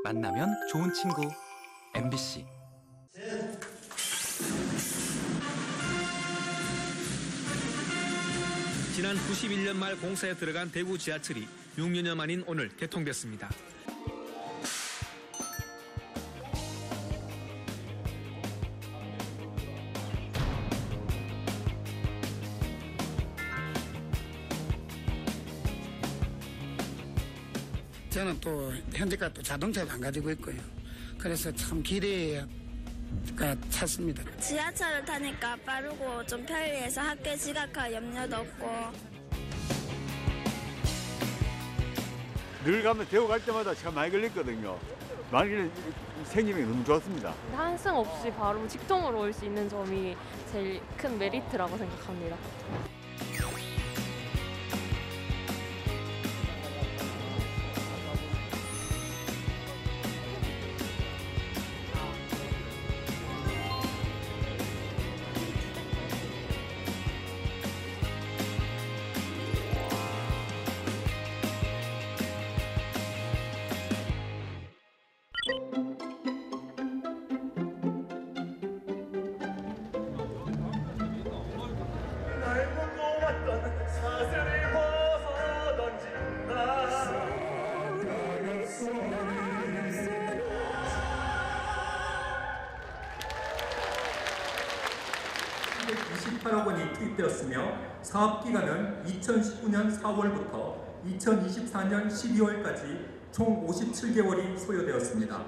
만나면 좋은 친구 MBC. 지난 91년 말 공사에 들어간 대구 지하철이 6년여 만인 오늘 개통됐습니다. 저는 또 현재까지 또 자동차를 안 가지고 있고요. 그래서 참 기대가 찼습니다. 지하철을 타니까 빠르고 좀 편리해서 학교에 지각할 염려도 없고. 늘 가면 대구 갈 때마다 참 많이 걸렸거든요. 많이 생기면 너무 좋았습니다. 환승 없이 바로 직통으로 올 수 있는 점이 제일 큰 메리트라고 생각합니다. (8억) 원이 투입되었으며 사업기간은 2019년 4월부터 2024년 12월까지 총 57개월이 소요되었습니다.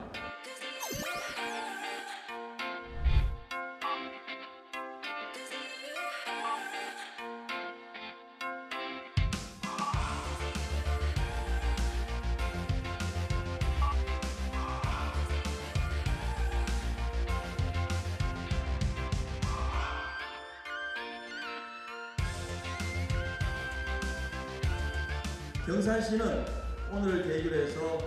경산시는 오늘 개교해서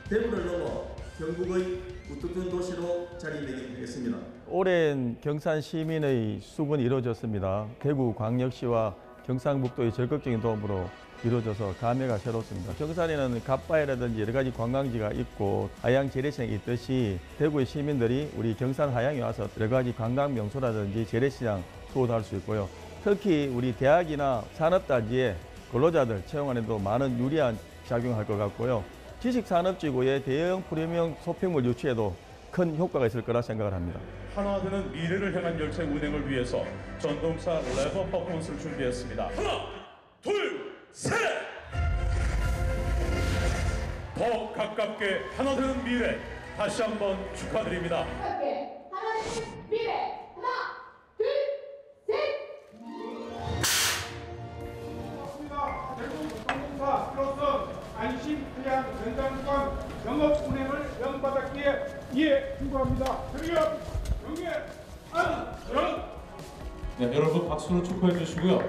대구를 넘어 전국의 우뚝 도시로 자리매김하겠습니다. 오랜 경산 시민의 수군이 이루어졌습니다. 대구광역시와 경상북도의 적극적인 도움으로 이루어져서 감회가 새롭습니다. 경산에는 갓바위라든지 여러 가지 관광지가 있고 하양 재래시장이 있듯이 대구의 시민들이 우리 경산 하양에 와서 여러 가지 관광 명소라든지 재래시장 투어도 할 수 있고요. 특히 우리 대학이나 산업단지에 근로자들 채용안에도 많은 유리한 작용할 것 같고요. 지식산업지구의 대형 프리미엄 쇼핑몰 유치에도 큰 효과가 있을 거라 생각을 합니다. 하나되는 미래를 향한 열차 운행을 위해서 전동차 레버 퍼포먼스를 준비했습니다. 하나, 둘, 셋! 더 가깝게 하나되는 미래 다시 한번 축하드립니다. 가깝게 하나되는 미래 하나, 둘, 셋! 대구교통공사로서 안심 불량 전장간 영업 운행을 명받았기에 이에 충고합니다. 경력 경례 안전. 네, 여러분 박수로 축하해 주시고요.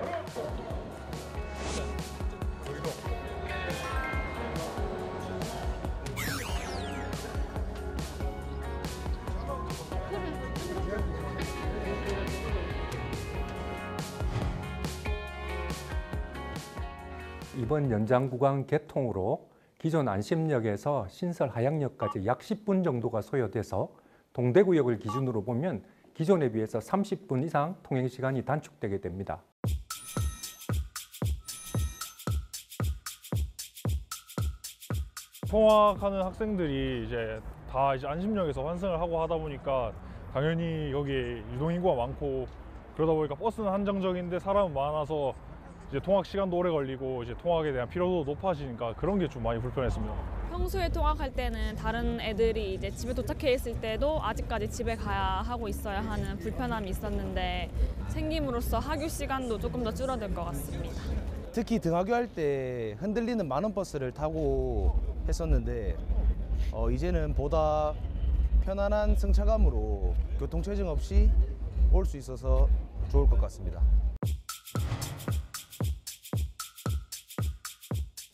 이번 연장 구간 개통으로 기존 안심역에서 신설 하양역까지 약 10분 정도가 소요돼서 동대구역을 기준으로 보면 기존에 비해서 30분 이상 통행시간이 단축되게 됩니다. 통학하는 학생들이 이제 다 안심역에서 환승을 하고 하다 보니까 당연히 여기 유동인구가 많고 그러다 보니까 버스는 한정적인데 사람은 많아서 이제 통학 시간도 오래 걸리고 이제 통학에 대한 피로도도 높아지니까 그런 게 좀 많이 불편했습니다. 평소에 통학할 때는 다른 애들이 이제 집에 도착해 있을 때도 아직까지 집에 가야 하고 있어야 하는 불편함이 있었는데 생김으로써 하교 시간도 조금 더 줄어들 것 같습니다. 특히 등하교할 때 흔들리는 만원 버스를 타고 했었는데 이제는 보다 편안한 승차감으로 교통체증 없이 올 수 있어서 좋을 것 같습니다.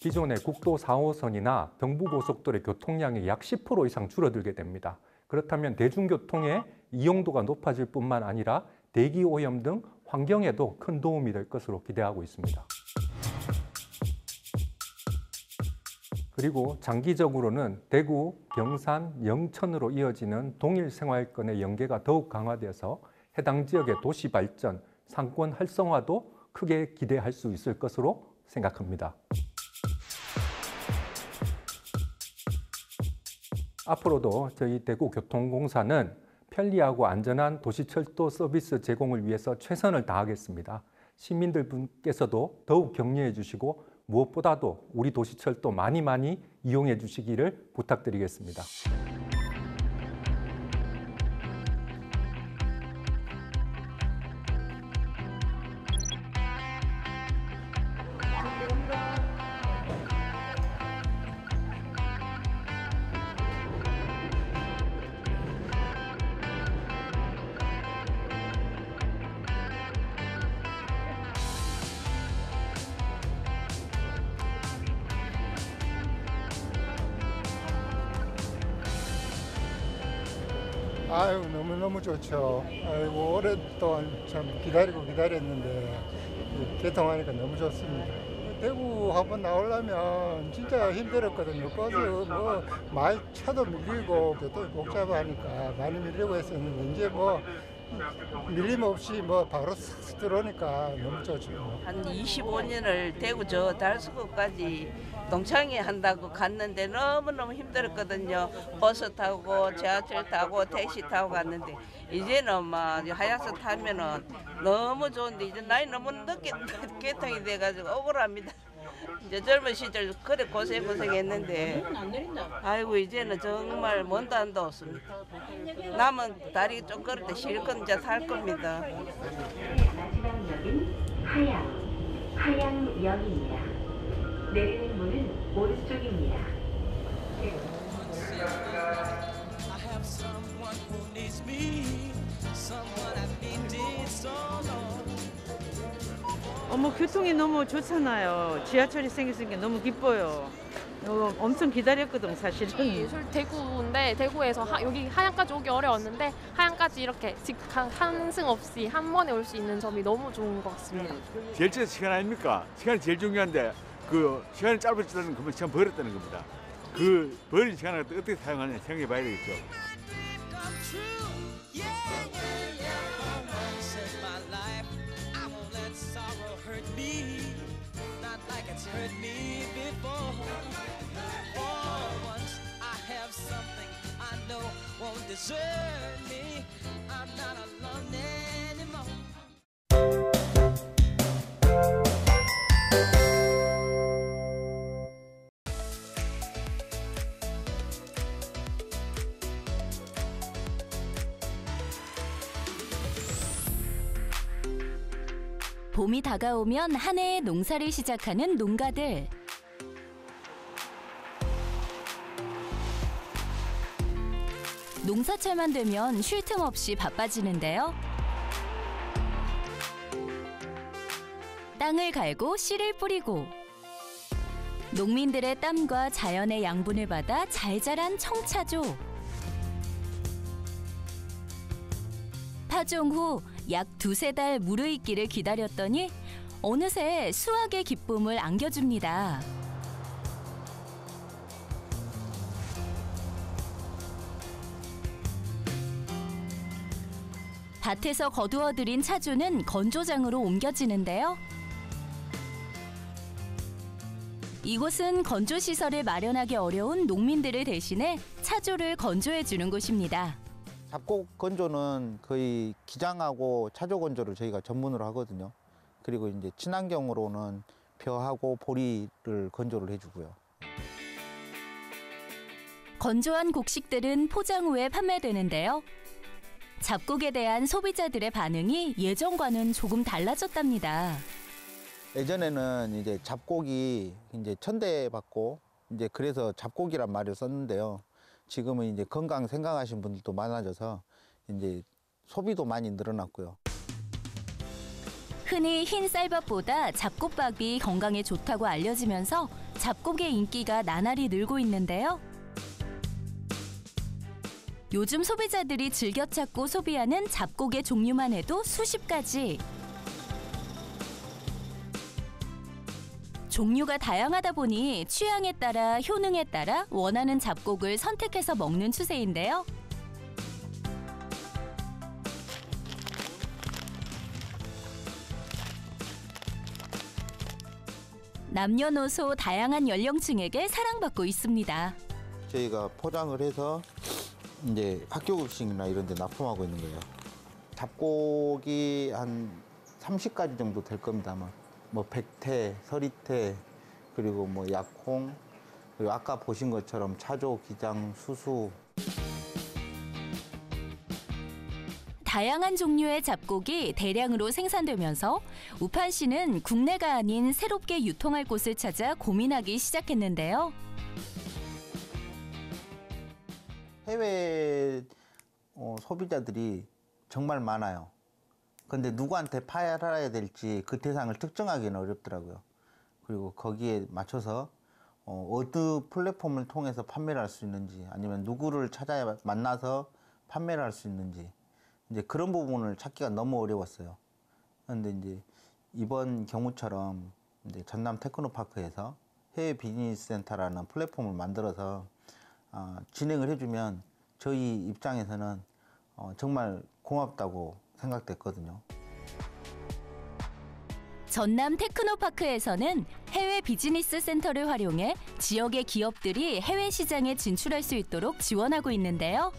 기존의 국도 4호선이나 경부고속도로의 교통량이 약 10% 이상 줄어들게 됩니다. 그렇다면 대중교통의 이용도가 높아질 뿐만 아니라 대기오염 등 환경에도 큰 도움이 될 것으로 기대하고 있습니다. 그리고 장기적으로는 대구, 경산, 영천으로 이어지는 동일 생활권의 연계가 더욱 강화되어서 해당 지역의 도시 발전, 상권 활성화도 크게 기대할 수 있을 것으로 생각합니다. 앞으로도 저희 대구교통공사는 편리하고 안전한 도시철도 서비스 제공을 위해서 최선을 다하겠습니다. 시민들분께서도 더욱 격려해 주시고 무엇보다도 우리 도시철도 많이 이용해 주시기를 부탁드리겠습니다. 아유, 너무너무 좋죠. 아이고, 오랫동안 참 기다렸는데 개통하니까 너무 좋습니다. 대구 한번 나오려면 진짜 힘들었거든요. 버스 뭐 말차도 밀리고 교통이 복잡하니까 많이 밀리고 했었는데 이제 뭐 밀림 없이 뭐 바로 싹 들어오니까 너무 좋죠. 한 25년을 대구 저 달서구까지 동창회 한다고 갔는데 너무너무 힘들었거든요. 버스 타고 지하철 타고 택시 타고 갔는데 이제는 막 하야서 타면은 너무 좋은데 이제 나이 너무 늦게 개통이 돼가지고 억울합니다. 이제 젊은 시절 그래 고생했는데 아이고 이제는 정말 먼도 안도 없습니다. 남은 다리 좀 걸을 때 실컷 이제 탈 겁니다. 마지막 역은 하양역입니다. 내리는 문은 오른쪽입니다. 교통이 너무 좋잖아요. 지하철이 생겼으니까 너무 기뻐요. 엄청 기다렸거든 사실은. 대구인데 대구에서 여기 하양까지 오기 어려웠는데 하양까지 이렇게 환승 없이 한 번에 올 수 있는 점이 너무 좋은 것 같습니다. 제일 중요한 시간 아닙니까? 시간이 제일 중요한데 그 시간이 짧아지다는 그만 시간 버렸다는 겁니다. 그 버린 시간을 어떻게 사용하느냐 생각해 봐야 되겠죠. 봄이 다가오면 한 해의 농사를 시작하는 농가들. 농사철만 되면 쉴 틈 없이 바빠지는데요. 땅을 갈고 씨를 뿌리고 농민들의 땀과 자연의 양분을 받아 잘 자란 청차조. 파종 후 약 2~3달 무르익기를 기다렸더니 어느새 수확의 기쁨을 안겨줍니다. 밭에서 거두어들인 차조는 건조장으로 옮겨지는데요. 이곳은 건조시설을 마련하기 어려운 농민들을 대신해 차조를 건조해주는 곳입니다. 잡곡 건조는 거의 기장하고 차조 건조를 저희가 전문으로 하거든요. 그리고 이제 친환경으로는 벼하고 보리를 건조를 해주고요. 건조한 곡식들은 포장 후에 판매되는데요. 잡곡에 대한 소비자들의 반응이 예전과는 조금 달라졌답니다. 예전에는 이제 잡곡이 이제 천대받고 이제 그래서 잡곡이란 말을 썼는데요. 지금은 이제 건강 생각하시는 분들도 많아져서 이제 소비도 많이 늘어났고요. 흔히 흰 쌀밥보다 잡곡밥이 건강에 좋다고 알려지면서 잡곡의 인기가 나날이 늘고 있는데요. 요즘 소비자들이 즐겨 찾고 소비하는 잡곡의 종류만 해도 수십 가지. 종류가 다양하다 보니 취향에 따라 효능에 따라 원하는 잡곡을 선택해서 먹는 추세인데요. 남녀노소 다양한 연령층에게 사랑받고 있습니다. 저희가 포장을 해서 이제 학교 급식이나 이런 데 납품하고 있는 거예요. 잡곡이 한 30가지 정도 될 겁니다. 아마. 뭐 백태, 서리태, 그리고 뭐 약콩, 그리고 아까 보신 것처럼 차조, 기장, 수수. 다양한 종류의 잡곡이 대량으로 생산되면서 우판시는 국내가 아닌 새롭게 유통할 곳을 찾아 고민하기 시작했는데요. 해외 소비자들이 정말 많아요. 근데 누구한테 팔아야 될지 그 대상을 특정하기는 어렵더라고요. 그리고 거기에 맞춰서 어느 플랫폼을 통해서 판매를 할 수 있는지, 아니면 누구를 찾아야 만나서 판매를 할 수 있는지, 이제 그런 부분을 찾기가 너무 어려웠어요. 그런데 이제 이번 경우처럼 이제 전남 테크노파크에서 해외 비즈니스 센터라는 플랫폼을 만들어서 진행을 해주면 저희 입장에서는 정말 고맙다고 생각됐거든요. 전남 테크노파크에서는 해외 비즈니스 센터를 활용해 지역의 기업들이 해외 시장에 진출할 수 있도록 지원하고 있는데요.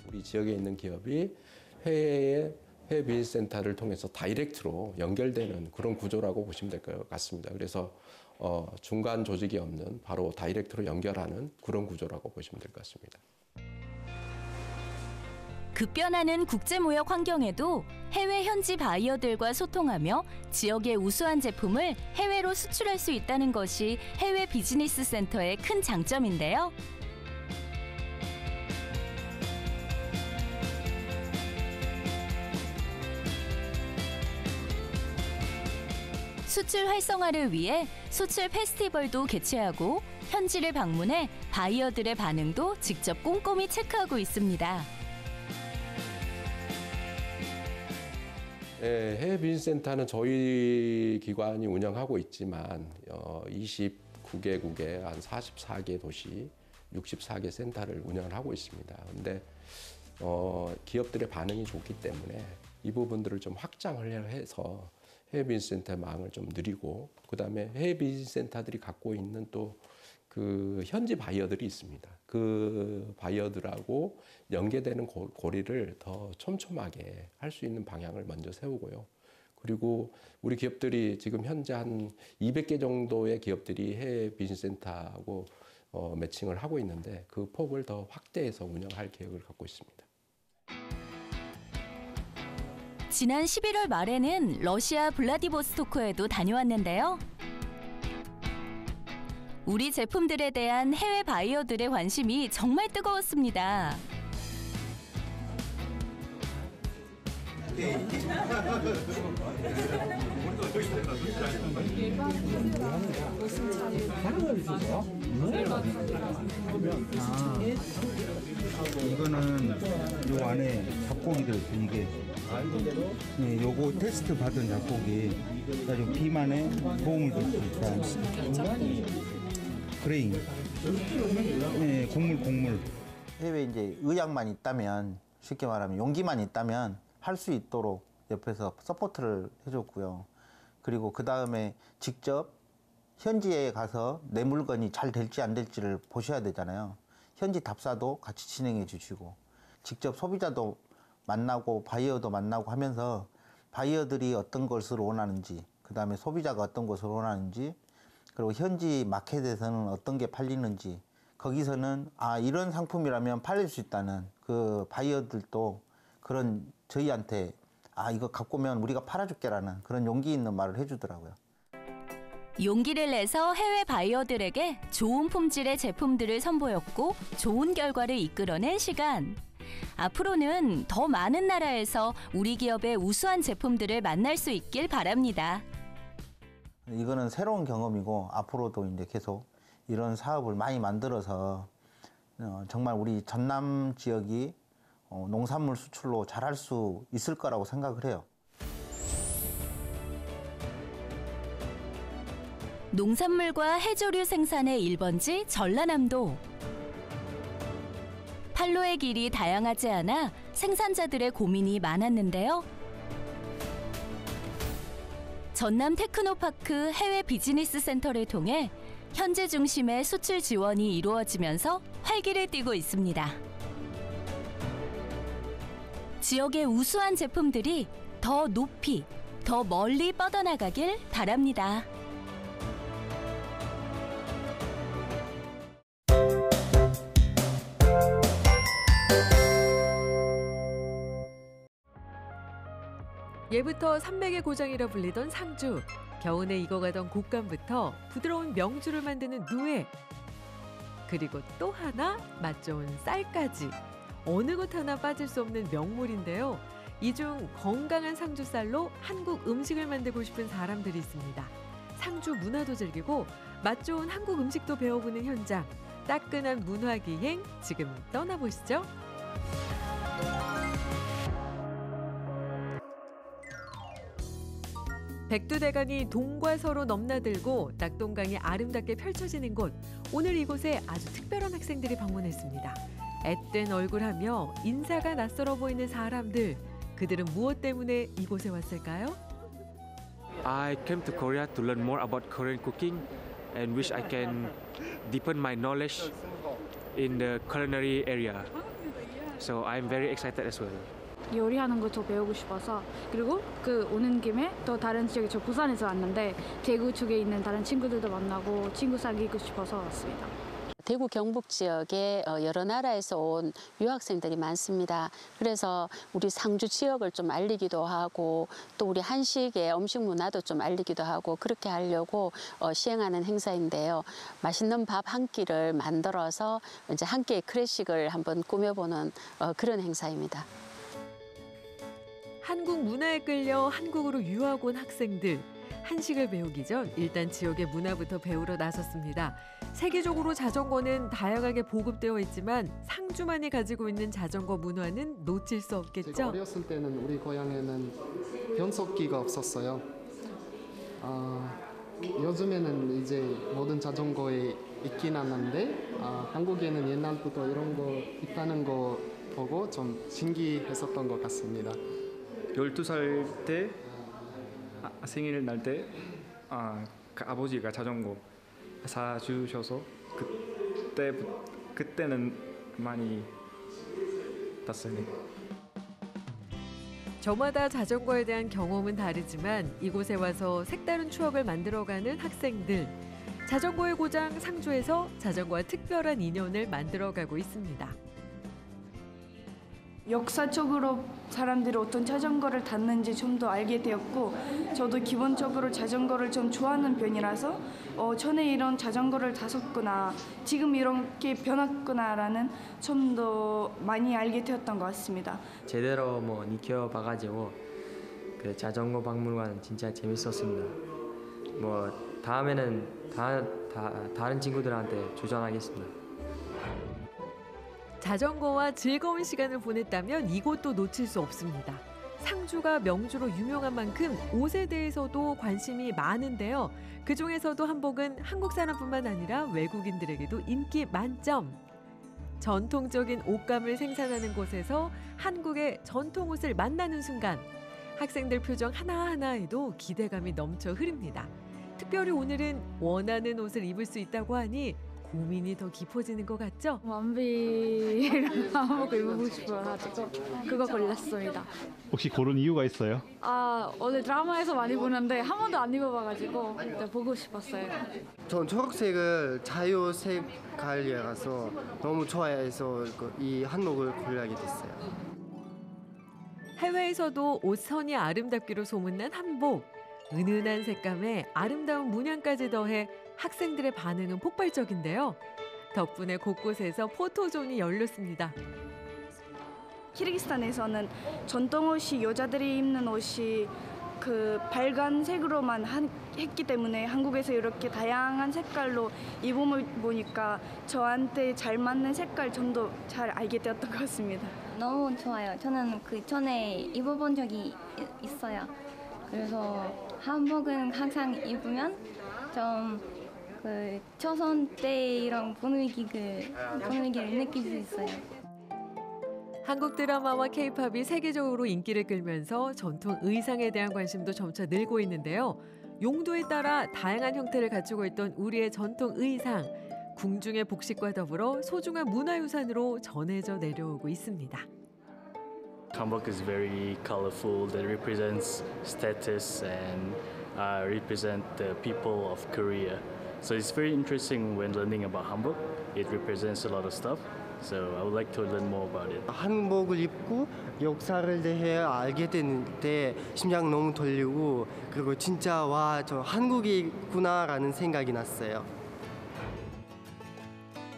우리 지역에 있는 기업이 해외 비즈니스 센터를 통해서 다이렉트로 연결되는 그런 구조라고 보시면 될 것 같습니다. 그래서 중간 조직이 없는 바로 다이렉트로 연결하는 그런 구조라고 보시면 될 것 같습니다. 급변하는 국제무역 환경에도 해외 현지 바이어들과 소통하며 지역의 우수한 제품을 해외로 수출할 수 있다는 것이 해외 비즈니스 센터의 큰 장점인데요. 수출 활성화를 위해 수출 페스티벌도 개최하고 현지를 방문해 바이어들의 반응도 직접 꼼꼼히 체크하고 있습니다. 네, 해외 비즈니스 센터는 저희 기관이 운영하고 있지만 29개국에 한 44개 도시, 64개 센터를 운영을 하고 있습니다. 그런데 기업들의 반응이 좋기 때문에 이 부분들을 좀 확장을 해서 해외 비즈니스 센터 망을 좀 늘리고, 그다음에 해외 비즈니스 센터들이 갖고 있는 또 그 현지 바이어들이 있습니다. 그 바이어들하고 연계되는 고리를 더 촘촘하게 할 수 있는 방향을 먼저 세우고요. 그리고 우리 기업들이 지금 현재 한 200개 정도의 기업들이 해외 비즈니스 센터하고 매칭을 하고 있는데 그 폭을 더 확대해서 운영할 계획을 갖고 있습니다. 지난 11월 말에는 러시아 블라디보스토크에도 다녀왔는데요. 우리 제품들에 대한 해외 바이어들의 관심이 정말 뜨거웠습니다. 이거는 요 안에 잡곡이 들어있어요. 이게 요거 테스트 받은 잡곡이 아주 비만에 도움을 줄 수 있다. 그레인. 네, 곡물. 해외 이제 의약만 있다면, 쉽게 말하면 용기만 있다면 할 수 있도록 옆에서 서포트를 해줬고요. 그리고 그 다음에 직접 현지에 가서 내 물건이 잘 될지 안 될지를 보셔야 되잖아요. 현지 답사도 같이 진행해 주시고, 직접 소비자도 만나고 바이어도 만나고 하면서 바이어들이 어떤 것을 원하는지, 그 다음에 소비자가 어떤 것을 원하는지, 그리고 현지 마켓에서는 어떤 게 팔리는지, 거기서는 이런 상품이라면 팔릴 수 있다는 그 바이어들도 그런 저희한테 이거 갖고 오면 우리가 팔아줄게라는 그런 용기 있는 말을 해주더라고요. 용기를 내서 해외 바이어들에게 좋은 품질의 제품들을 선보였고 좋은 결과를 이끌어낸 시간. 앞으로는 더 많은 나라에서 우리 기업의 우수한 제품들을 만날 수 있길 바랍니다. 이거는 새로운 경험이고 앞으로도 이제 계속 이런 사업을 많이 만들어서 정말 우리 전남 지역이 농산물 수출로 잘할 수 있을 거라고 생각을 해요. 농산물과 해조류 생산의 1번지 전라남도. 판로의 길이 다양하지 않아 생산자들의 고민이 많았는데요. 전남 테크노파크 해외 비즈니스 센터를 통해 현지 중심의 수출 지원이 이루어지면서 활기를 띠고 있습니다. 지역의 우수한 제품들이 더 높이, 더 멀리 뻗어나가길 바랍니다. 예부터 산맥의 고장이라 불리던 상주, 겨우내 익어가던 곶감부터 부드러운 명주를 만드는 누에, 그리고 또 하나 맛 좋은 쌀까지 어느 것 하나 빠질 수 없는 명물인데요. 이 중 건강한 상주쌀로 한국 음식을 만들고 싶은 사람들이 있습니다. 상주 문화도 즐기고 맛 좋은 한국 음식도 배워보는 현장, 따끈한 문화기행 지금 떠나보시죠. 백두대간이 동과 서로 넘나들고 낙동강이 아름답게 펼쳐지는 곳. 오늘 이곳에 아주 특별한 학생들이 방문했습니다. 앳된 얼굴하며 인사가 낯설어 보이는 사람들. 그들은 무엇 때문에 이곳에 왔을까요? I came to Korea to learn more about Korean cooking and wish I can deepen my knowledge in the culinary area. So I'm very excited as well. 요리하는 거 더 배우고 싶어서, 그리고 오는 김에 또 다른 지역에, 저 부산에서 왔는데 대구 쪽에 있는 다른 친구들도 만나고 친구 사귀고 싶어서 왔습니다. 대구 경북 지역에 여러 나라에서 온 유학생들이 많습니다. 그래서 우리 상주 지역을 좀 알리기도 하고 또 우리 한식의 음식 문화도 좀 알리기도 하고 그렇게 하려고 시행하는 행사인데요. 맛있는 밥 한 끼를 만들어서 이제 한 끼의 클래식을 한번 꾸며보는 그런 행사입니다. 한국 문화에 끌려 한국으로 유학 온 학생들. 한식을 배우기 전 일단 지역의 문화부터 배우러 나섰습니다. 세계적으로 자전거는 다양하게 보급되어 있지만 상주만이 가지고 있는 자전거 문화는 놓칠 수 없겠죠. 제가 어렸을 때는 우리 고향에는 변속기가 없었어요. 요즘에는 이제 모든 자전거에 있긴 하는데 한국에는 옛날부터 이런 거 있다는 거 보고 좀 신기했었던 것 같습니다. 12살 때 생일 날 때 아버지가 자전거 사주셔서 그때는 많이 탔어요. 저마다 자전거에 대한 경험은 다르지만 이곳에 와서 색다른 추억을 만들어가는 학생들. 자전거의 고장 상주에서 자전거와 특별한 인연을 만들어가고 있습니다. 역사적으로 사람들이 어떤 자전거를 탔는지 좀 더 알게 되었고, 저도 기본적으로 자전거를 좀 좋아하는 편이라서 전에 이런 자전거를 탔었구나, 지금 이렇게 변했구나라는 좀 더 많이 알게 되었던 것 같습니다. 제대로 느껴봐가지고 그 자전거 박물관 진짜 재밌었습니다. 다음에는 다른 친구들한테 도전하겠습니다. 자전거와 즐거운 시간을 보냈다면 이곳도 놓칠 수 없습니다. 상주가 명주로 유명한 만큼 옷에 대해서도 관심이 많은데요. 그중에서도 한복은 한국 사람뿐만 아니라 외국인들에게도 인기 만점. 전통적인 옷감을 생산하는 곳에서 한국의 전통 옷을 만나는 순간 학생들 표정 하나하나에도 기대감이 넘쳐 흐릅니다. 특별히 오늘은 원하는 옷을 입을 수 있다고 하니 고민이 더 깊어지는 것 같죠? 완비를 한복 입고 싶어가지고 그거 골랐습니다. 혹시 고른 이유가 있어요? 오늘 드라마에서 많이 보는데 한 번도 안 입어봐가지고 보고 싶었어요. 전 초록색을 자유 색깔이라서 너무 좋아해서 이 한복을 고르게 됐어요. 해외에서도 옷선이 아름답기로 소문난 한복. 은은한 색감에 아름다운 문양까지 더해 학생들의 반응은 폭발적인데요. 덕분에 곳곳에서 포토존이 열렸습니다. 키르기스탄에서는 전통 옷이, 여자들이 입는 옷이 빨간색으로만 했기 때문에 한국에서 이렇게 다양한 색깔로 입어보니까 저한테 잘 맞는 색깔 좀 더 잘 알게 되었던 것 같습니다. 너무 좋아요. 저는 전에 입어본 적이 있어요. 그래서 한복은 항상 입으면 좀 그 조선 때 이런 분위기를 느낄 수 있어요. 한국 드라마와 K-팝이 세계적으로 인기를 끌면서 전통 의상에 대한 관심도 점차 늘고 있는데요. 용도에 따라 다양한 형태를 갖추고 있던 우리의 전통 의상, 궁중의 복식과 더불어 소중한 문화유산으로 전해져 내려오고 있습니다. Hanbok is very colorful. That represents status and represent the people of Korea. So it's very interesting when learning about hanbok. It represents a lot of stuff. So I would like to learn more about it. 한복을 입고 역사를 대해 알게 되는데 심장 너무 떨리고 그리고 진짜 와, 저 한국이구나라는 생각이 났어요.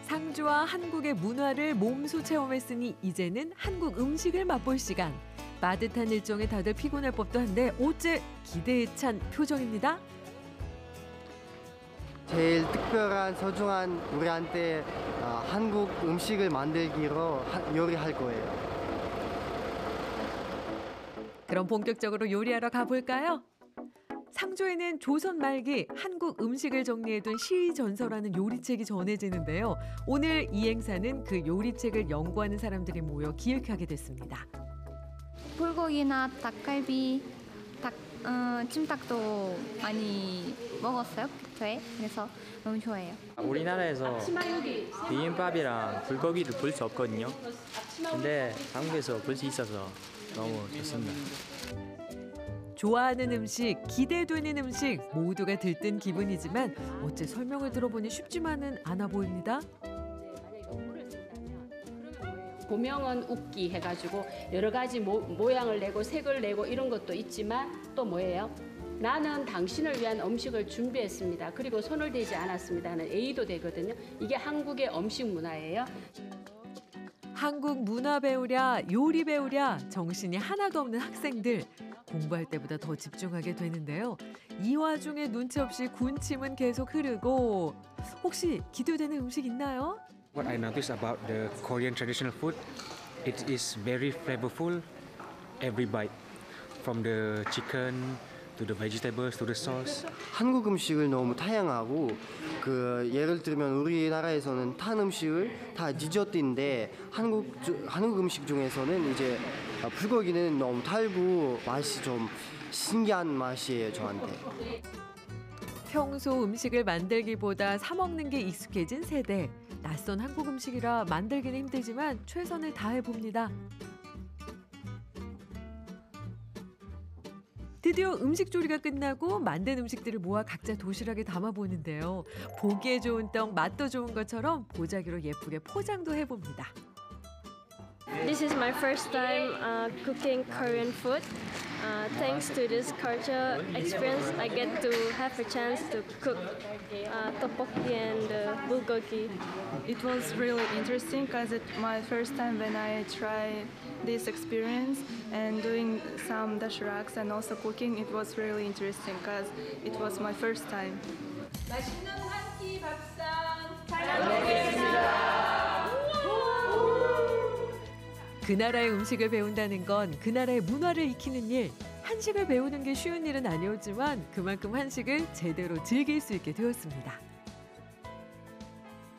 상주와 한국의 문화를 몸소 체험했으니 이제는 한국 음식을 맛볼 시간. 빠듯한 일정에 다들 피곤할 법도 한데 어째 기대에 찬 표정입니다. 제일 특별한 소중한 우리한테 한국 음식을 만들기로 요리할 거예요. 그럼 본격적으로 요리하러 가볼까요? 상주에는 조선 말기 한국 음식을 정리해둔 시의전서라는 요리책이 전해지는데요. 오늘 이 행사는 그 요리책을 연구하는 사람들이 모여 기획하게 됐습니다. 불고기나 닭갈비, 찜닭도 많이 먹었어요, 평소에. 그래서 너무 좋아해요. 우리나라에서 비빔밥이랑 불고기를 볼 수 없거든요. 근데 한국에서 볼 수 있어서 너무 좋습니다. 좋아하는 음식, 기대되는 음식 모두가 들뜬 기분이지만 어째 설명을 들어보니 쉽지만은 않아 보입니다. 고명은 웃기 해가지고 여러 가지 모양을 내고 색을 내고 이런 것도 있지만 또 뭐예요? 나는 당신을 위한 음식을 준비했습니다. 그리고 손을 대지 않았습니다는 A도 되거든요. 이게 한국의 음식 문화예요. 한국 문화 배우랴, 요리 배우랴 정신이 하나도 없는 학생들. 공부할 때보다 더 집중하게 되는데요. 이 와중에 눈치 없이 군침은 계속 흐르고 혹시 기대되는 음식 있나요? What I noticed about the Korean traditional food, it is very flavorful every bite, from the chicken to the vegetables to the sauce. 한국 음식을 너무 다양하고 그 예를 들면 우리나라에서는 탄 음식을 다 디저트인데 한국 음식 중에서는 이제 불고기는 너무 달고 맛이 좀 신기한 맛이에요, 저한테. 평소 음식을 만들기보다 사 먹는 게 익숙해진 세대. 낯선 한국 음식이라 만들기는 힘들지만 최선을 다해 봅니다. 드디어 음식 조리가 끝나고 만든 음식들을 모아 각자 도시락에 담아보는데요. 보기에 좋은 떡, 맛도 좋은 것처럼 보자기로 예쁘게 포장도 해봅니다. This is my first time cooking Korean food. Thanks to this culture experience, I get to have a chance to cook tteokbokki and bulgogi. It was really interesting because it's my first time when I tried this experience and doing some dashraks and also cooking. It was really interesting because it was my first time. 맛있는 한 끼 밥상 잘 먹겠습니다. 그 나라의 음식을 배운다는 건 그 나라의 문화를 익히는 일. 한식을 배우는 게 쉬운 일은 아니었지만 그만큼 한식을 제대로 즐길 수 있게 되었습니다.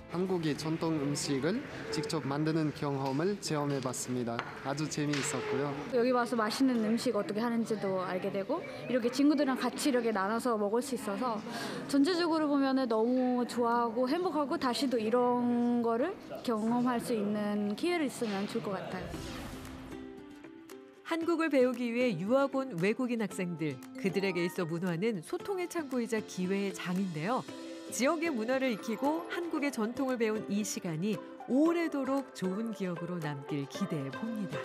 한국의 전통 음식을 직접 만드는 경험을 체험해봤습니다. 아주 재미있었고요. 여기 와서 맛있는 음식 어떻게 하는지도 알게 되고 이렇게 친구들이랑 같이 이렇게 나눠서 먹을 수 있어서 전체적으로 보면 너무 좋아하고 행복하고 다시 또 이런 거를 경험할 수 있는 기회를 있으면 좋을 것 같아요. 한국을 배우기 위해 유학 온 외국인 학생들. 그들에게 있어 문화는 소통의 창구이자 기회의 장인데요. 지역의 문화를 익히고 한국의 전통을 배운 이 시간이 오래도록 좋은 기억으로 남길 기대해 봅니다.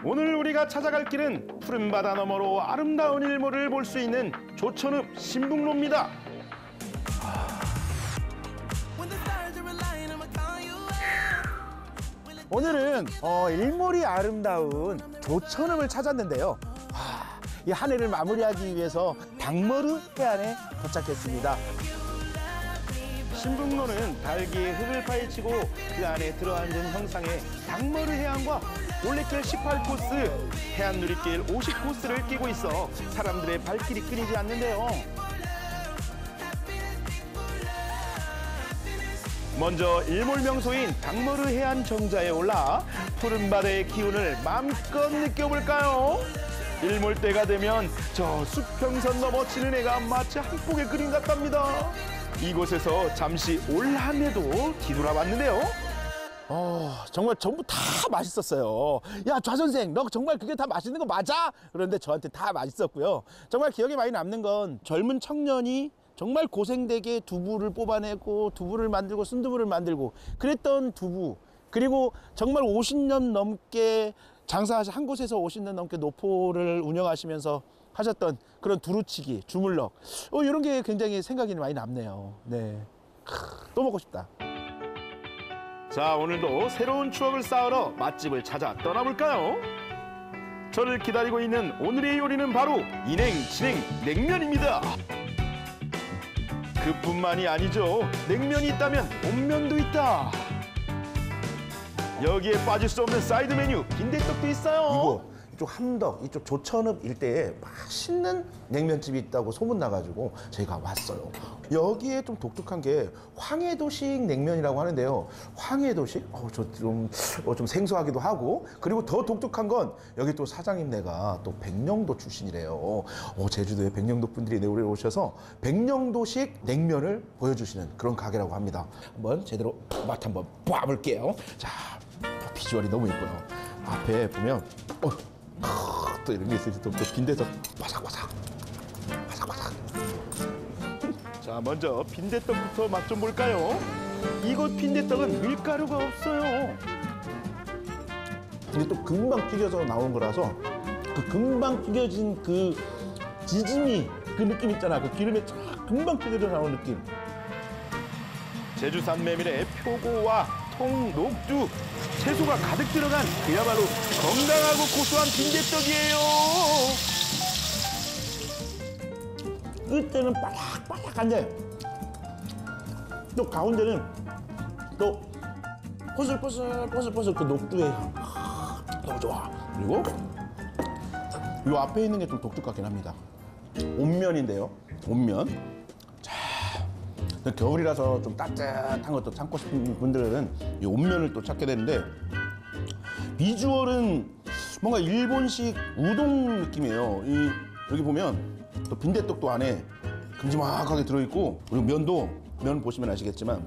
오늘 우리가 찾아갈 길은 푸른 바다 너머로 아름다운 일몰을 볼 수 있는 조천읍 신북로입니다. 오늘은 일몰이 아름다운 조천읍을 찾았는데요. 이 한 해를 마무리하기 위해서 당머르 해안에 도착했습니다. 신북로는 달기에 흙을 파헤치고 그 안에 들어앉은 형상의 당머르 해안과 올레길 18코스, 해안 누리길 50코스를 끼고 있어 사람들의 발길이 끊이지 않는데요. 먼저 일몰 명소인 당머르 해안 정자에 올라 푸른 바다의 기운을 마음껏 느껴볼까요? 일몰 때가 되면 저 수평선 넘어 지는 해가 마치 한 폭의 그림 같답니다. 이곳에서 잠시 올한해도 뒤돌아봤는데요. 정말 전부 다 맛있었어요. 야, 좌선생, 너 정말 그게 다 맛있는 거 맞아? 그런데 저한테 다 맛있었고요. 정말 기억에 많이 남는 건 젊은 청년이 정말 고생되게 두부를 뽑아내고 두부를 만들고 순두부를 만들고 그랬던 두부, 그리고 정말 50년 넘게 장사하시 한 곳에서 50년 넘게 노포를 운영하시면서 하셨던 그런 두루치기, 주물럭, 이런 게 굉장히 생각이 많이 남네요. 네, 또 먹고 싶다. 자, 오늘도 새로운 추억을 쌓으러 맛집을 찾아 떠나볼까요? 저를 기다리고 있는 오늘의 요리는 바로 인행, 진행, 냉면입니다. 그뿐만이 아니죠. 냉면이 있다면 온면도 있다. 여기에 빠질 수 없는 사이드 메뉴 빈대떡도 있어요. 이쪽 함덕, 이쪽 조천읍 일대에 맛있는 냉면집이 있다고 소문나가지고 저희가 왔어요. 여기에 좀 독특한 게 황해도식 냉면이라고 하는데요. 황해도식? 좀 생소하기도 하고, 그리고 더 독특한 건 여기 또 사장님네가 또 백령도 출신이래요. 제주도에 백령도 분들이 내오래 오셔서 백령도식 냉면을 보여주시는 그런 가게라고 합니다. 한번 제대로 맛 한번 봐볼게요. 자, 비주얼이 너무 예뻐요. 앞에 보면 또 이런 게 있어요. 또 빈대떡 바삭바삭. 자, 먼저 빈대떡부터 맛 좀 볼까요? 이곳 빈대떡은 밀가루가 없어요. 이게 또 금방 튀겨서 나온 거라서 그 금방 튀겨진 그 지짐이, 그 느낌 있잖아. 그 기름에 쫙 금방 튀겨져 나온 느낌. 제주산 메밀의 표고와 통, 녹두, 채소가 가득 들어간 그야말로 건강하고 고소한 빈대떡이에요. 끝에는 바삭바삭한데 또 가운데는 또 포슬포슬 그 녹두의 향. 너무 좋아. 그리고 이 앞에 있는 게 좀 독특하긴 합니다. 온면인데요. 온면. 겨울이라서 좀 따뜻한 것도 참고 싶은 분들은 이 온면을 또 찾게 되는데, 비주얼은 뭔가 일본식 우동 느낌이에요. 여기 보면 또 빈대떡도 안에 큼지막하게 들어있고, 그리고 면 보시면 아시겠지만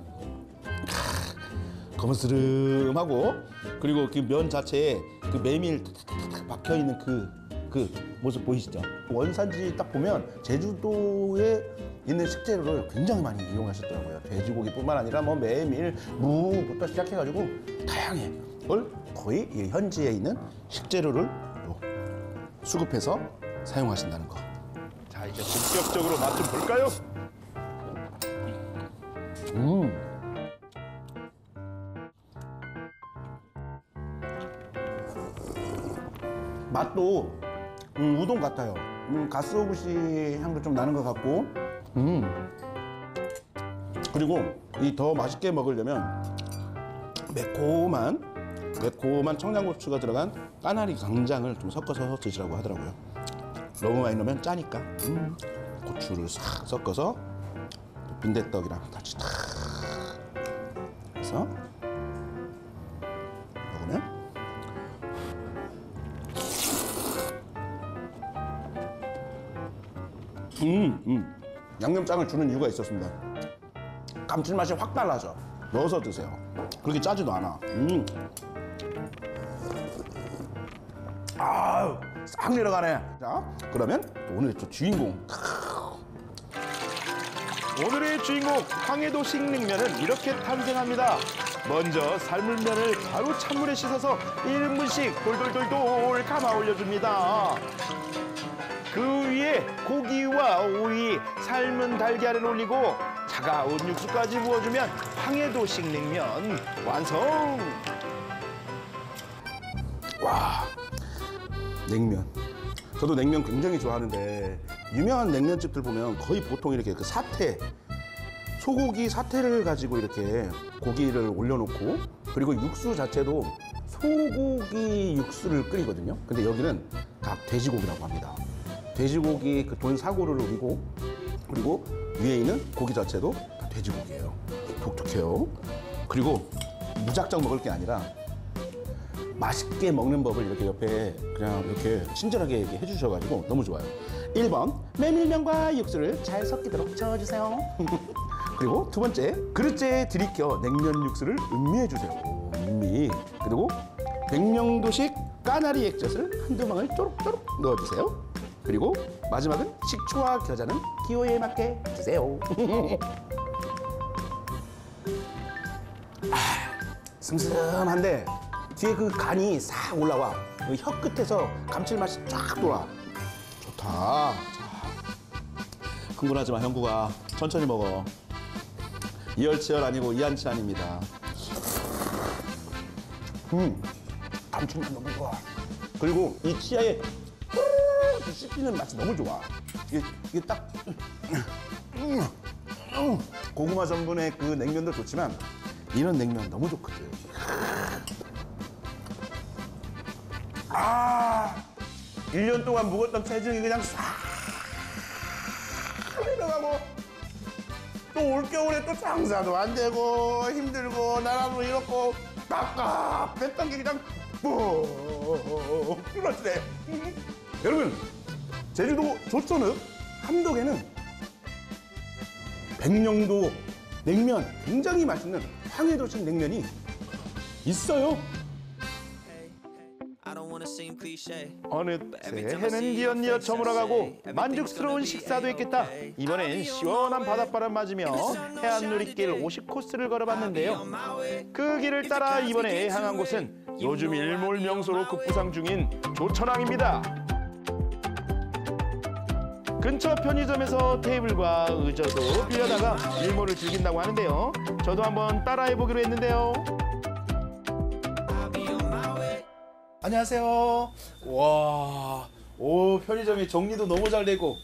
거무스름하고, 그리고 그 면 자체에 그 메밀 탁탁탁 박혀있는 그 모습 보이시죠? 원산지 딱 보면 제주도에 있는 식재료를 굉장히 많이 이용하셨더라고요. 돼지고기뿐만 아니라 뭐 메밀, 무부터 시작해가지고 다양해. 거의 이 현지에 있는 식재료를 수급해서 사용하신다는 거. 자, 이제 본격적으로 맛 좀 볼까요? 맛도 우동 같아요. 가스오부시 향도 좀 나는 것 같고, 그리고 이 더 맛있게 먹으려면 매콤한 청양고추가 들어간 까나리 강장을 좀 섞어서 드시라고 하더라고요. 너무 많이 넣으면 짜니까 고추를 싹 섞어서 빈대떡이랑 같이 탁 해서 먹으면 양념장을 주는 이유가 있었습니다. 감칠맛이 확 달라져. 넣어서 드세요. 그렇게 짜지도 않아. 싹 내려가네. 자, 그러면 또 오늘의 또 주인공. 오늘의 주인공 황해도식 냉면은 이렇게 탄생합니다. 먼저 삶은 면을 바로 찬물에 씻어서 1인분씩 돌돌돌돌 감아 올려줍니다. 그 위에 고기와 오이, 삶은 달걀을 올리고 차가운 육수까지 부어주면 황해도식 냉면 완성! 와, 냉면. 저도 냉면 굉장히 좋아하는데 유명한 냉면집들 보면 거의 보통 이렇게 그 사태, 소고기 사태를 가지고 이렇게 고기를 올려놓고 그리고 육수 자체도 소고기 육수를 끓이거든요. 근데 여기는 다 돼지고기라고 합니다. 돼지고기 그 돈사고를 우리고 그리고 위에 있는 고기 자체도 다 돼지고기예요. 독특해요. 그리고 무작정 먹을 게 아니라 맛있게 먹는 법을 이렇게 옆에 그냥 이렇게 친절하게 얘기해 주셔가지고 너무 좋아요. 1번 메밀면과 육수를 잘 섞이도록 저어주세요. 그리고 두 번째 그릇째에 들이켜 냉면 육수를 음미해 주세요. 음미. 그리고 백령도식 까나리 액젓을 한두 방울 쪼록쪼록 넣어주세요. 그리고 마지막은 식초와 겨자는 기호에 맞게 드세요. 슴슴한데 뒤에 그 간이 싹 올라와. 그 혀 끝에서 감칠맛이 쫙 돌아. 좋다. 자, 흥분하지 마, 형구가. 천천히 먹어. 이열치열 아니고 이한치한입니다. 감칠맛 너무 좋아. 그리고 이 치아에 씹히는 맛이 너무 좋아. 이게 딱 고구마 전분의 그 냉면도 좋지만 이런 냉면 너무 좋거든. 아, 1년 동안 묵었던 체중이 그냥 싹 내려가고 또 올겨울에 또 장사도 안 되고 힘들고 나라도 이렇고 깝깝했던 게 그냥 푹 뚫어지네. 여러분, 제주도 조천읍 함덕에는 백령도 냉면 굉장히 맛있는 황해도식 냉면이 있어요. 어느새 해는 뉘엿뉘엿 저물어가고 만족스러운 식사도 했겠다. 이번엔 시원한 바닷바람 맞으며 해안 누리길 50코스를 걸어봤는데요. 그 길을 따라 이번에 향한 곳은 요즘 일몰 명소로 급부상 중인 조천항입니다. 근처 편의점에서 테이블과 의자도 빌려다가 일몰을 즐긴다고 하는데요. 저도 한번 따라해보기로 했는데요. 안녕하세요. 와, 오, 편의점이 정리도 너무 잘 되고,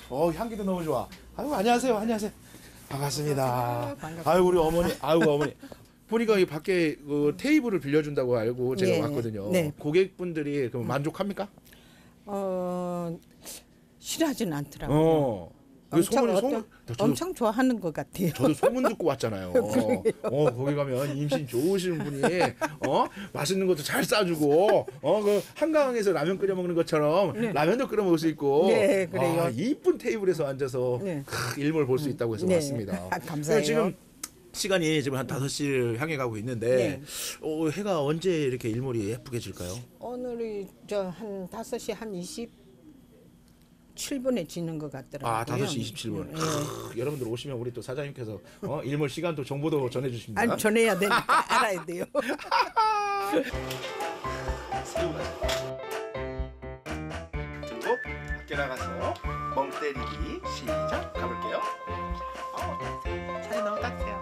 향기도 너무 좋아. 아유, 안녕하세요. 안녕하세요. 반갑습니다. 아유, 우리 어머니, 아유, 어머니. 보니까 이 밖에 그 테이블을 빌려준다고 알고 제가 왔거든요. 네. 고객분들이 그럼 만족합니까? 싫어하지는 않더라고요. 엄청 좋아하는 것 같아요. 저도 소문 듣고 왔잖아요. 거기 가면 임신 좋으신 분이 맛있는 것도 잘 싸주고 그 한강에서 라면 끓여 먹는 것처럼 네. 라면도 끓여 먹을 수 있고 네, 그래요. 이쁜 테이블에서 앉아서 네. 일몰 볼 수 있다고 해서 네. 왔습니다. 감사해요. 지금 시간이 지금 한 5시를 향해 가고 있는데 네. 해가 언제 이렇게 일몰이 예쁘게 질까요? 오늘이 한 5시 한 27분에 지는 것 같더라고요. 5시 27분. 네. 여러분들 오시면 우리 또 사장님께서 일몰 시간도 정보도 전해주십니다. 아니, 전해야 되니까 알아야 돼요. 들고 밖에 나가서 멍 때리기 시작 가볼게요. 살이 너무 따뜻해요.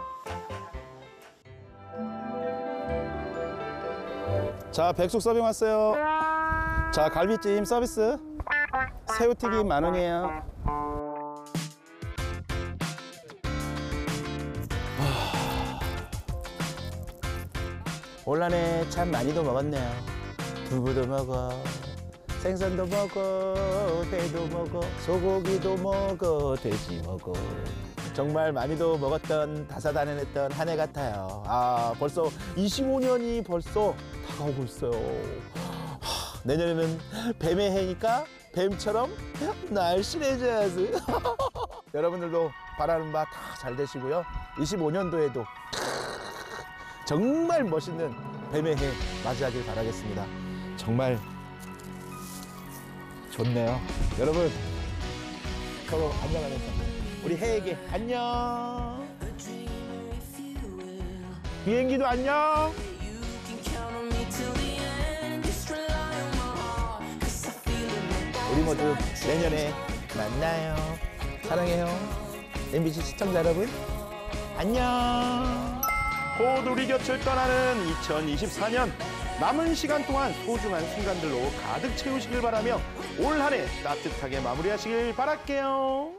자, 백숙 서빙 왔어요. 자, 갈비찜 서비스. 새우튀김 10,000원이에요. 올 한해 참 많이도 먹었네요. 두부도 먹어, 생선도 먹어, 회도 먹어, 소고기도 먹어, 돼지 먹어. 정말 많이도 먹었던 다사다난했던 한 해 같아요. 벌써 25년이 벌써 다가오고 있어요. 내년에는 뱀의 해니까 뱀처럼 날씬해져야지. 여러분들도 바라는 바 다 잘 되시고요. 25년도에도 정말 멋있는 뱀의 해 맞이하길 바라겠습니다. 정말 좋네요. 여러분, 서로 안녕하면서 우리 해에게 안녕. 비행기도 안녕. 우리 모두 내년에 만나요. 사랑해요. MBC 시청자 여러분, 안녕. 호두리 곁을 떠나는 2024년. 남은 시간 동안 소중한 순간들로 가득 채우시길 바라며 올 한 해 따뜻하게 마무리하시길 바랄게요.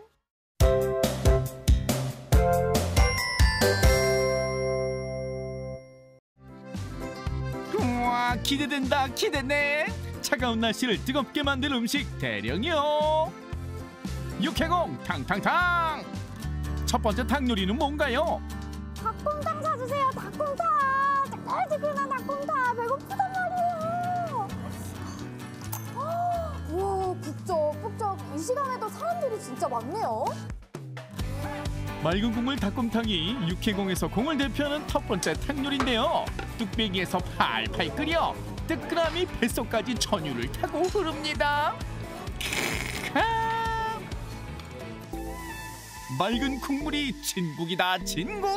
우와, 기대된다, 기대네. 차가운 날씨를 뜨겁게 만들 음식 대령이요. 육해공 탕탕탕. 첫 번째 탕 요리는 뭔가요? 닭곰탕 사주세요. 닭곰탕. 뜨끈뜨끈한 닭곰탕. 배고프단 말이에요. 와, 북적북적. 이 시간에도 사람들이 진짜 많네요. 맑은 국물 닭곰탕이 육해공에서 공을 대표하는 첫 번째 탕 요리인데요. 뚝배기에서 팔팔 끓여 뜨끈함이 뱃속까지 전율을 타고 흐릅니다. 맑은 국물이 진국이다, 진국.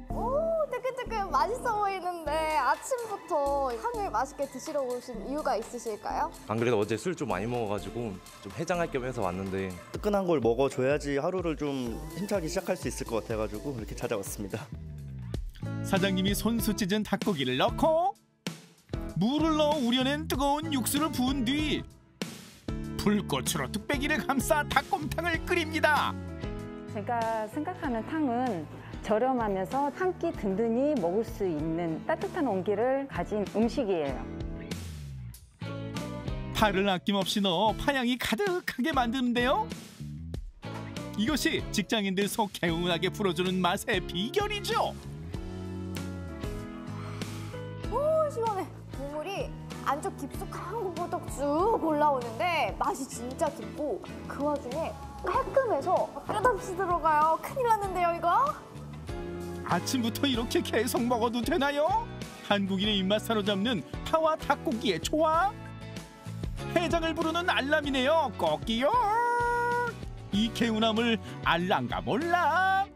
오, 뜨끈뜨끈 맛있어 보이는데 아침부터 탕을 맛있게 드시러 오신 이유가 있으실까요? 안 그래도 어제 술 좀 많이 먹어가지고 좀 해장할 겸 해서 왔는데 뜨끈한 걸 먹어줘야지 하루를 좀 힘차게 시작할 수 있을 것 같아가지고 이렇게 찾아왔습니다. 사장님이 손수 찢은 닭고기를 넣고 물을 넣어 우려낸 뜨거운 육수를 부은 뒤 불꽃으로 뚝배기를 감싸 닭곰탕을 끓입니다. 제가 생각하는 탕은 저렴하면서 한 끼 든든히 먹을 수 있는 따뜻한 온기를 가진 음식이에요. 파를 아낌없이 넣어 파향이 가득하게 만드는데요. 이것이 직장인들 속 개운하게 풀어주는 맛의 비결이죠. 오, 시원해. 국물이 안쪽 깊숙한 곳부터 쭉 올라오는데 맛이 진짜 깊고 그 와중에 깔끔해서 끝없이 들어가요. 큰일 났는데요, 이거? 아침부터 이렇게 계속 먹어도 되나요? 한국인의 입맛 사로잡는 파와 닭고기의 조합. 해장을 부르는 알람이네요. 꼭기요. 이 개운함을 알랑가 몰라.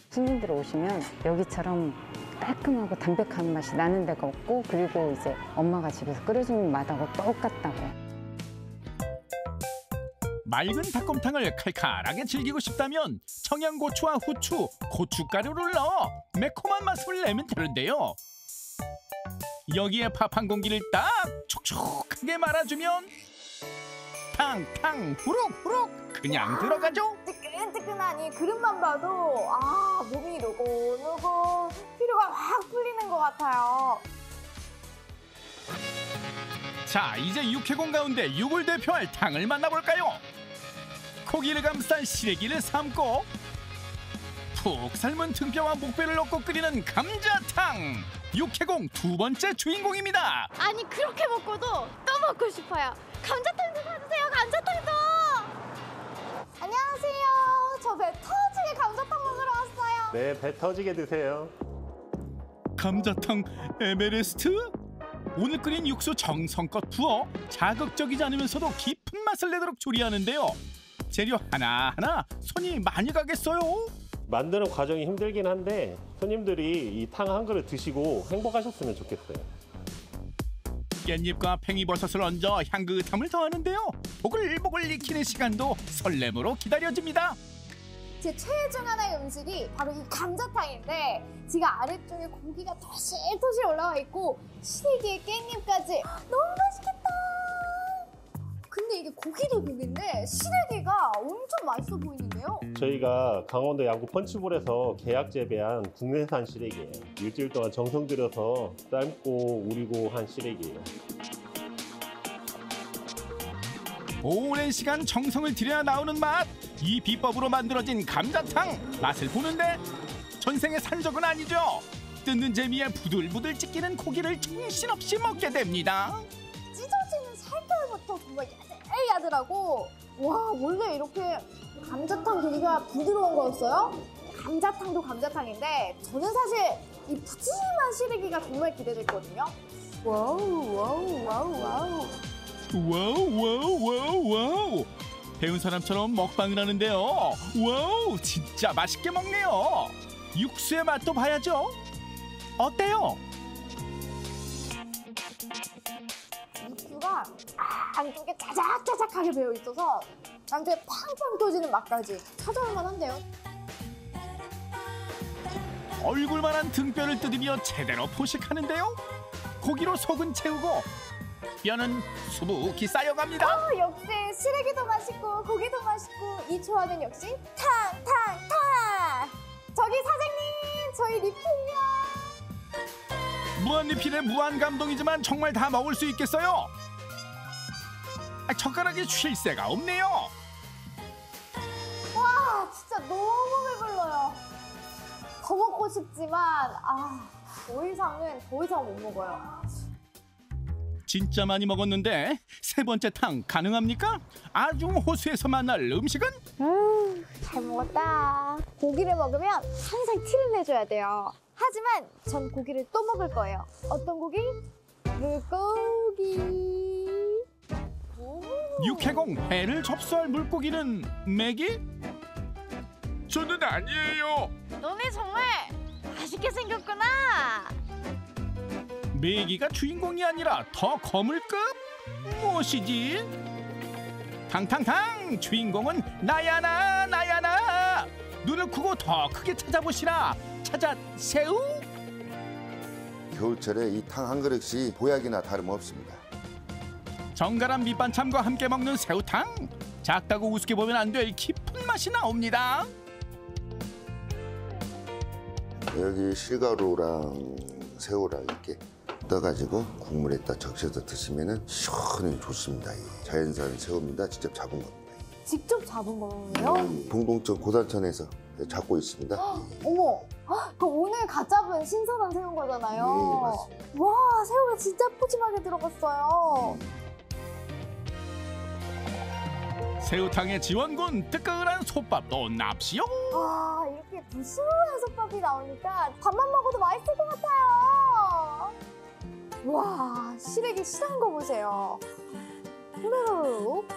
손님들 오시면 여기처럼 깔끔하고 담백한 맛이 나는 데가 없고, 그리고 이제 엄마가 집에서 끓여주는 맛하고 똑같다고. 맑은 닭곰탕을 칼칼하게 즐기고 싶다면 청양고추와 후추, 고춧가루를 넣어 매콤한 맛을 내면 되는데요. 여기에 밥 한 공기를 딱 촉촉하게 말아주면 탕탕 후룩후룩 그냥 들어가죠. 뜨끈뜨끈한 이 그릇만 봐도 아, 몸이 노곤노곤 피로가 확 풀리는 것 같아요. 자, 이제 육해공 가운데 육을 대표할 탕을 만나볼까요? 고기를 감싼 시래기를 삶고 푹 삶은 등뼈와 목뼈를 넣고 끓이는 감자탕. 육해공 두 번째 주인공입니다. 아니, 그렇게 먹고도 또 먹고 싶어요. 감자탕도 사주세요. 감자탕도. 안녕하세요. 저 배 터지게 감자탕 먹으러 왔어요. 네, 배 터지게 드세요. 감자탕 에베레스트? 오늘 끓인 육수 정성껏 부어 자극적이지 않으면서도 깊은 맛을 내도록 조리하는데요. 재료 하나하나 손이 많이 가겠어요. 만드는 과정이 힘들긴 한데 손님들이 이 탕 한 그릇 드시고 행복하셨으면 좋겠어요. 깻잎과 팽이버섯을 얹어 향긋함을 더하는데요. 보글보글 익히는 시간도 설렘으로 기다려집니다. 제 최애 중 하나의 음식이 바로 이 감자탕인데 지가 아래쪽에 고기가 토실토실 올라와 있고 시래기에 깻잎까지 너무 맛있겠다. 근데 이게 고기도 고기인데 시래기가 엄청 맛있어 보이는데요. 저희가 강원도 양구 펀치볼에서 계약 재배한 국내산 시래기예요. 일주일 동안 정성 들여서 삶고 우리고 한 시래기예요. 오랜 시간 정성을 들여야 나오는 맛. 이 비법으로 만들어진 감자탕. 맛을 보는데 전생에 산 적은 아니죠. 뜯는 재미에 부들부들 찢기는 고기를 정신없이 먹게 됩니다. 찢어지는 살결부터 정말 야들야들하고 와, 원래 이렇게 감자탕 고기가 부드러운 거였어요? 감자탕도 감자탕인데 저는 사실 이 푸짐한 시래기가 정말 기대됐거든요. 와우 와우 와우 와우. 와우. 배운 사람처럼 먹방을 하는데요. 와우, 진짜 맛있게 먹네요. 육수의 맛도 봐야죠. 어때요? 육수가 안쪽에 자작자작하게 배어 있어서 안쪽에 팡팡 터지는 맛까지 찾아올 만한데요. 얼굴만한 등뼈를 뜯으며 제대로 포식하는데요. 고기로 속은 채우고 뼈는 수북히 쌓여갑니다. 역시 시래기도 맛있고 고기도 맛있고 이 조합은 역시 탕탕탕. 저기 사장님, 저희 리필이요. 무한리필의 무한 감동이지만 정말 다 먹을 수 있겠어요? 젓가락이 쉴 새가 없네요. 와, 진짜 너무 배불러요. 더 먹고 싶지만 더 이상 못 먹어요. 진짜 많이 먹었는데 세 번째 탕 가능합니까? 아중 호수에서 만날 음식은? 잘 먹었다. 고기를 먹으면 항상 티를 내줘야 돼요. 하지만 전 고기를 또 먹을 거예요. 어떤 고기? 물고기. 육해공 회를 접수할 물고기는 메기? 저는 아니에요. 너네 정말 맛있게 생겼구나. 메기가 주인공이 아니라 더 거물급? 무엇이지? 탕탕탕! 주인공은 나야나 나야나! 눈을 크고 더 크게 찾아보시라. 찾아 새우? 겨울철에 이 탕 한 그릇이 보약이나 다름없습니다. 정갈한 밑반찬과 함께 먹는 새우탕. 작다고 우습게 보면 안 될 깊은 맛이 나옵니다. 여기 실가루랑 새우랑 이렇게 떠가지고 국물에다 적셔서 드시면 시원히 좋습니다. 자연산 새우입니다. 직접 잡은 겁니다. 직접 잡은 거예요? 동동천 고산천에서 잡고 있습니다. 어머, 그럼 오늘 갓 잡은 신선한 새우인 거잖아요. 네, 맞습니다. 와, 새우가 진짜 푸짐하게 들어갔어요. 새우탕의 지원군 뜨끈한 솥밥도 납시오. 와, 이렇게 부스러운 솥밥이 나오니까 밥만 먹어도 맛있을 것 같아요. 와, 시래기 실한 거 보세요. 후루룩.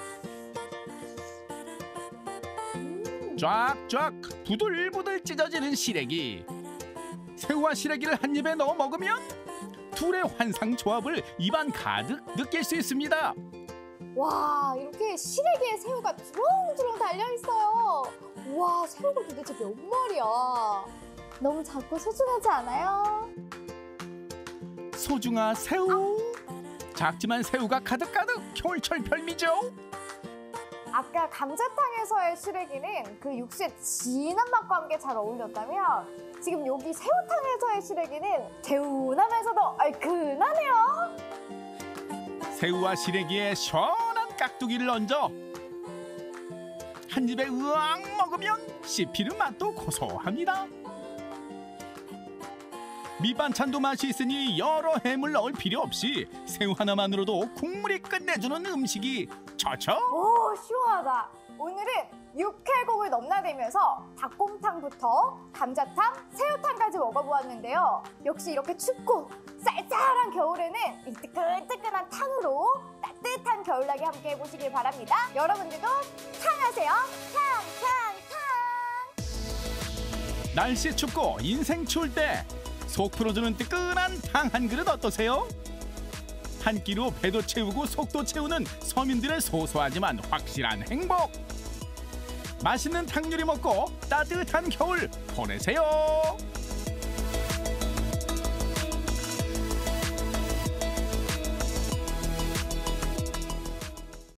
쫙쫙 부들부들 찢어지는 시래기. 새우와 시래기를 한 입에 넣어 먹으면 둘의 환상 조합을 입안 가득 느낄 수 있습니다. 와, 이렇게 시래기에 새우가 주렁주렁 달려있어요. 와, 새우가 도대체 몇 마리야. 너무 작고 소중하지 않아요? 소중한 새우. 작지만 새우가 가득가득 겨울철 별미죠. 아까 감자탕에서의 시래기는 그 육수의 진한 맛과 함께 잘 어울렸다면 지금 여기 새우탕에서의 시래기는 개운하면서도 얼큰하네요. 새우와 시래기에 시원한 깍두기를 얹어 한 입에 으앙 먹으면 씹히는 맛도 고소합니다. 밑반찬도 맛이 있으니 여러 해물 넣을 필요 없이 새우 하나만으로도 국물이 끝내주는 음식이 좋죠? 오, 시원하다. 오늘은 육해공을 넘나들면서 닭곰탕부터 감자탕, 새우탕까지 먹어보았는데요. 역시 이렇게 춥고 쌀쌀한 겨울에는 이 뜨끈뜨끈한 탕으로 따뜻한 겨울나기 함께 해보시길 바랍니다. 여러분들도 탕하세요. 탕! 날씨 춥고 인생 추울 때 속 풀어주는 뜨끈한 탕 한 그릇 어떠세요? 한 끼로 배도 채우고 속도 채우는 서민들의 소소하지만 확실한 행복. 맛있는 탕 요리 먹고 따뜻한 겨울 보내세요.